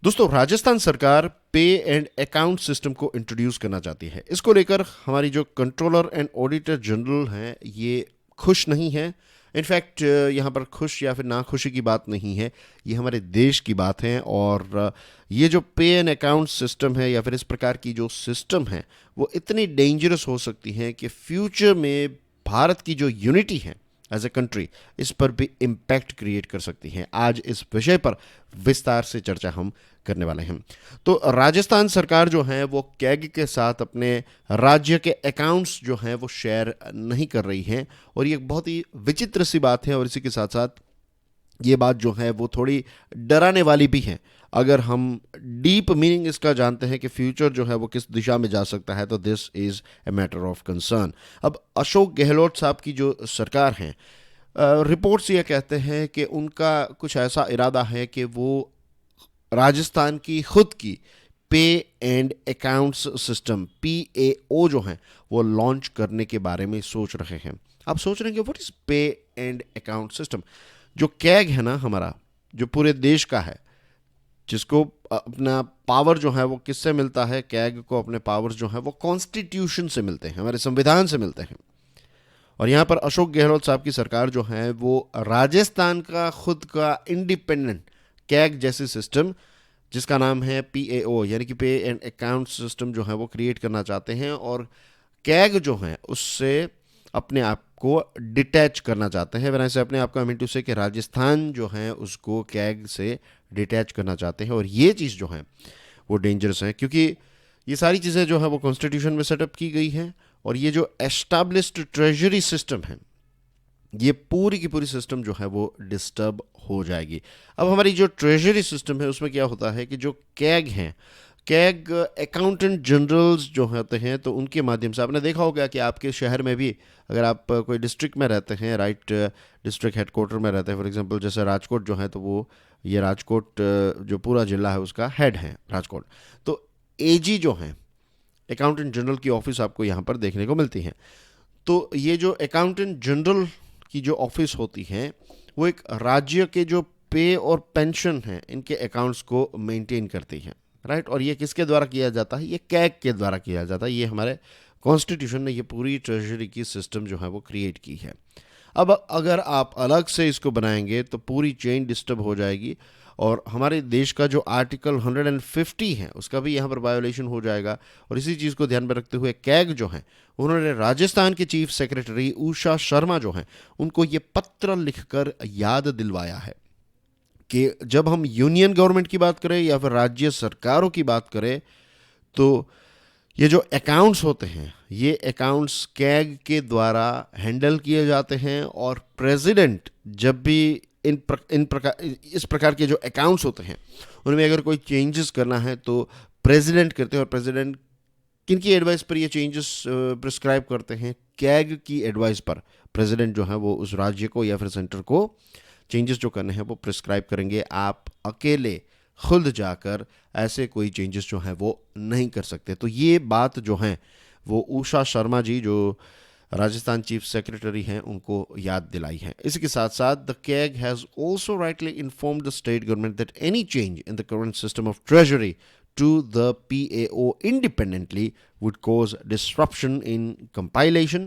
दोस्तों, राजस्थान सरकार पे एंड अकाउंट सिस्टम को इंट्रोड्यूस करना चाहती है। इसको लेकर हमारी जो कंट्रोलर एंड ऑडिटर जनरल हैं ये खुश नहीं है। इनफैक्ट यहाँ पर खुश या फिर नाखुशी की बात नहीं है, ये हमारे देश की बात है। और ये जो पे एंड अकाउंट सिस्टम है या फिर इस प्रकार की जो सिस्टम है वो इतनी डेंजरस हो सकती है कि फ्यूचर में भारत की जो यूनिटी है एज ए कंट्री, इस पर भी इम्पैक्ट क्रिएट कर सकती हैं। आज इस विषय पर विस्तार से चर्चा हम करने वाले हैं। तो राजस्थान सरकार जो है वो कैग के साथ अपने राज्य के अकाउंट्स जो हैं वो शेयर नहीं कर रही हैं, और ये एक बहुत ही विचित्र सी बात है। और इसी के साथ साथ ये बात जो है वो थोड़ी डराने वाली भी है। अगर हम डीप मीनिंग इसका जानते हैं कि फ्यूचर जो है वो किस दिशा में जा सकता है, तो this is a matter of concern. अब अशोक गहलोत साहब की जो सरकार है, रिपोर्ट्स ये कहते हैं कि उनका कुछ ऐसा इरादा है कि वो राजस्थान की खुद की पे एंड अकाउंट्स सिस्टम PAO जो है वो लॉन्च करने के बारे में सोच रहे हैं। आप सोच रहे हैं कि व्हाट इज पे एंड अकाउंट सिस्टम? जो कैग है ना हमारा, जो पूरे देश का है, जिसको अपना पावर जो है वो किससे मिलता है? कैग को अपने पावर्स जो है वो कॉन्स्टिट्यूशन से मिलते हैं, हमारे संविधान से मिलते हैं। और यहाँ पर अशोक गहलोत साहब की सरकार जो है वो राजस्थान का खुद का इंडिपेंडेंट कैग जैसी सिस्टम, जिसका नाम है PAO यानी कि पे एंड अकाउंट सिस्टम जो है वो क्रिएट करना चाहते हैं। और कैग जो है उससे अपने आप को डिटैच करना चाहते हैं। वैसे अपने आप को आई मीन टू से कि राजस्थान जो है उसको कैग से डिटैच करना चाहते हैं। और ये चीज़ जो है वो डेंजरस है, क्योंकि ये सारी चीज़ें जो है वो कॉन्स्टिट्यूशन में सेटअप की गई हैं। और ये जो एस्टैब्लिश्ड ट्रेजरी सिस्टम है, ये पूरी की पूरी सिस्टम जो है वो डिस्टर्ब हो जाएगी। अब हमारी जो ट्रेजरी सिस्टम है उसमें क्या होता है कि जो कैग हैं, कैग अकाउंटेंट जनरल्स जो होते हैं, तो उनके माध्यम से आपने देखा होगा कि आपके शहर में भी अगर आप कोई डिस्ट्रिक्ट में रहते हैं, राइट, डिस्ट्रिक्ट हेडक्वार्टर में रहते हैं, फॉर एग्जांपल जैसे राजकोट जो है, तो वो ये राजकोट जो पूरा जिला है उसका हेड है राजकोट। तो AG जो है, अकाउंटेंट जनरल की ऑफिस आपको यहाँ पर देखने को मिलती है। तो ये जो अकाउंटेंट जनरल की जो ऑफिस होती है वो एक राज्य के जो पे और पेंशन है इनके अकाउंट्स को मेंटेन करती है, राइट। और ये किसके द्वारा किया जाता है? ये कैग के द्वारा किया जाता है। ये हमारे कॉन्स्टिट्यूशन ने ये पूरी ट्रेजरी की सिस्टम जो है वो क्रिएट की है। अब अगर आप अलग से इसको बनाएंगे तो पूरी चेन डिस्टर्ब हो जाएगी, और हमारे देश का जो आर्टिकल 150 है उसका भी यहाँ पर वायोलेशन हो जाएगा। और इसी चीज़ को ध्यान में रखते हुए कैग जो है उन्होंने राजस्थान के चीफ सेक्रेटरी उषा शर्मा जो हैं उनको ये पत्र लिखकर याद दिलवाया है कि जब हम यूनियन गवर्नमेंट की बात करें या फिर राज्य सरकारों की बात करें, तो ये जो अकाउंट्स होते हैं ये अकाउंट्स कैग के द्वारा हैंडल किए जाते हैं। और प्रेसिडेंट जब भी इस प्रकार के जो अकाउंट्स होते हैं उनमें अगर कोई चेंजेस करना है तो प्रेसिडेंट करते हैं। और प्रेसिडेंट किन की एडवाइस पर ये चेंजेस प्रिस्क्राइब करते हैं? कैग की एडवाइस पर प्रेसिडेंट जो है वो उस राज्य को या फिर सेंटर को चेंजेस जो करने हैं वो प्रिस्क्राइब करेंगे। आप अकेले खुद जाकर ऐसे कोई चेंजेस जो हैं वो नहीं कर सकते। तो ये बात जो है वो उषा शर्मा जी जो राजस्थान चीफ सेक्रेटरी हैं उनको याद दिलाई है। इसी के साथ साथ the CAG has also rightly informed the state government that any change in the current system of treasury to the PAO independently would cause disruption in compilation,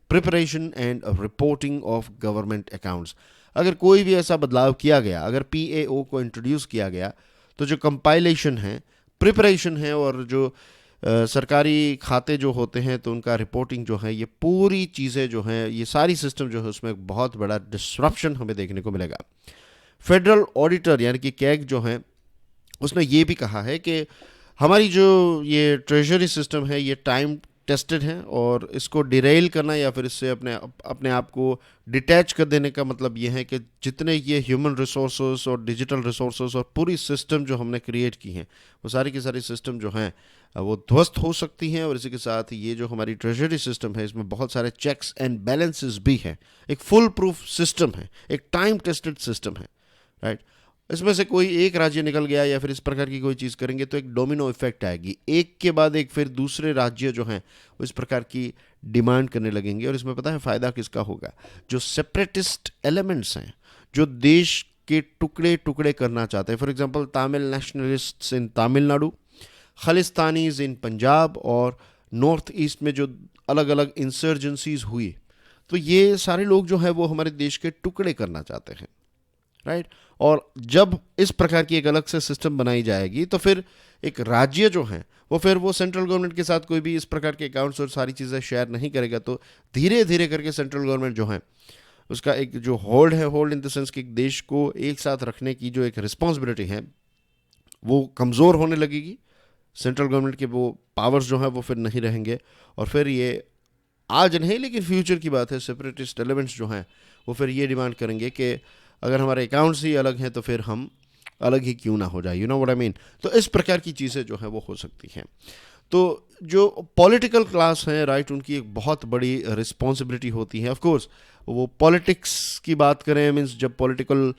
preparation and reporting of government accounts. अगर कोई भी ऐसा बदलाव किया गया, अगर PAO को introduce किया गया, तो जो कंपाइलेशन है, प्रिपरेशन है और जो सरकारी खाते जो होते हैं तो उनका रिपोर्टिंग जो है, ये पूरी चीज़ें जो हैं, ये सारी सिस्टम जो है उसमें एक बहुत बड़ा डिस्रप्शन हमें देखने को मिलेगा। फेडरल ऑडिटर यानी कि कैग जो है उसने ये भी कहा है कि हमारी जो ये ट्रेजरी सिस्टम है ये टाइम टेस्टेड है, और इसको डिरेल करना या फिर इससे अपने आप को डिटैच कर देने का मतलब ये है कि जितने ये ह्यूमन रिसोर्सेज और डिजिटल रिसोर्सेज और पूरी सिस्टम जो हमने क्रिएट की हैं वो सारी की सारी सिस्टम जो हैं वो ध्वस्त हो सकती हैं। और इसी के साथ ये जो हमारी ट्रेजरी सिस्टम है इसमें बहुत सारे चेक्स एंड बैलेंसेस भी हैं। एक फुल प्रूफ सिस्टम है, एक टाइम टेस्टेड सिस्टम है, राइट। इसमें से कोई एक राज्य निकल गया या फिर इस प्रकार की कोई चीज़ करेंगे तो एक डोमिनो इफेक्ट आएगी, एक के बाद एक फिर दूसरे राज्य जो हैं वो इस प्रकार की डिमांड करने लगेंगे। और इसमें पता है फ़ायदा किसका होगा? जो सेपरेटिस्ट एलिमेंट्स हैं, जो देश के टुकड़े टुकड़े करना चाहते हैं. फॉर एग्जांपल तमिल नेशनलिस्ट्स इन तमिलनाडु, खालिस्तानीज इन पंजाब और नॉर्थ ईस्ट में जो अलग अलग इंसर्जेंसीज हुई, तो ये सारे लोग जो हैं वो हमारे देश के टुकड़े करना चाहते हैं, राइट. और जब इस प्रकार की एक अलग से सिस्टम बनाई जाएगी तो फिर एक राज्य जो है वो फिर वो सेंट्रल गवर्नमेंट के साथ कोई भी इस प्रकार के अकाउंट्स और सारी चीज़ें शेयर नहीं करेगा. तो धीरे धीरे करके सेंट्रल गवर्नमेंट जो है उसका एक जो होल्ड है, होल्ड इन द सेंस कि देश को एक साथ रखने की जो एक रिस्पॉन्सिबिलिटी है वो कमज़ोर होने लगेगी. सेंट्रल गवर्नमेंट के वो पावर्स जो हैं वो फिर नहीं रहेंगे. और फिर ये आज नहीं लेकिन फ्यूचर की बात है, सेपरेटिस्ट एलिमेंट्स जो हैं वो फिर ये डिमांड करेंगे कि अगर हमारे अकाउंट्स ही अलग हैं तो फिर हम अलग ही क्यों ना हो जाए. You know what I mean. तो इस प्रकार की चीज़ें जो हैं वो हो सकती हैं. तो जो पॉलिटिकल क्लास हैं, राइट, उनकी एक बहुत बड़ी रिस्पॉन्सिबिलिटी होती है. ऑफ कोर्स वो पॉलिटिक्स की बात करें, मीन्स जब पॉलिटिकल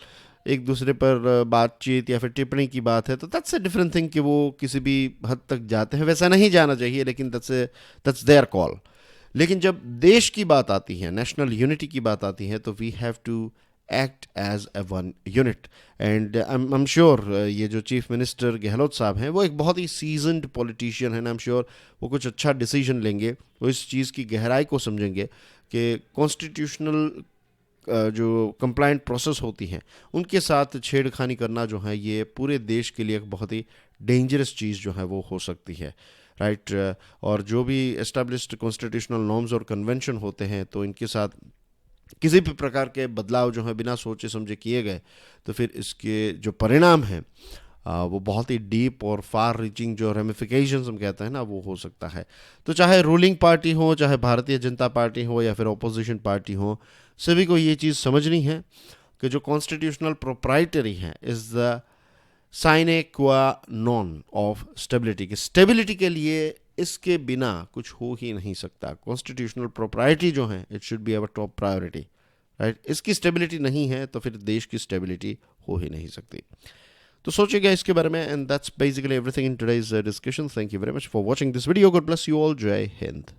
एक दूसरे पर बातचीत या फिर टिप्पणी की बात है तो दैट्स अ डिफरेंट थिंग कि वो किसी भी हद तक जाते हैं. वैसा नहीं जाना चाहिए, लेकिन दैट्स देयर कॉल. लेकिन जब देश की बात आती है, नेशनल यूनिटी की बात आती है, तो we have to act as a one unit. And I am sure ये जो चीफ मिनिस्टर गहलोत साहब हैं वो एक बहुत ही सीजनड पॉलिटिशियन है. आई एम श्योर वो कुछ अच्छा डिसीजन लेंगे, वो इस चीज़ की गहराई को समझेंगे कि कॉन्स्टिट्यूशनल जो कंप्लाइंट प्रोसेस होती हैं उनके साथ छेड़खानी करना जो है ये पूरे देश के लिए एक बहुत ही डेंजरस चीज़ जो है वो हो सकती है, राइट. और जो भी एस्टेब्लिश्ड कॉन्स्टिट्यूशनल नॉर्म्स और कन्वेंशन होते हैं तो इनके साथ किसी भी प्रकार के बदलाव जो है बिना सोचे समझे किए गए तो फिर इसके जो परिणाम हैं वो बहुत ही डीप और फार रीचिंग जो रेमिफिकेशंस हम कहते हैं ना वो हो सकता है. तो चाहे रूलिंग पार्टी हो, चाहे भारतीय जनता पार्टी हो या फिर ऑपोजिशन पार्टी हो, सभी को ये चीज़ समझनी है कि जो कॉन्स्टिट्यूशनल प्रोप्राइटरी है इज़ द साइने क्वा नॉन ऑफ स्टेबिलिटी. कि स्टेबिलिटी के लिए इसके बिना कुछ हो ही नहीं सकता. कॉन्स्टिट्यूशनल प्रोप्राइटरी जो है it should be our top priority, right. इसकी स्टेबिलिटी नहीं है तो फिर देश की स्टेबिलिटी हो ही नहीं सकती. तो सोचिएगा इसके बारे में. And that's basically everything in today's discussion. Thank you very much for watching this video. God bless you all. जय हिंद.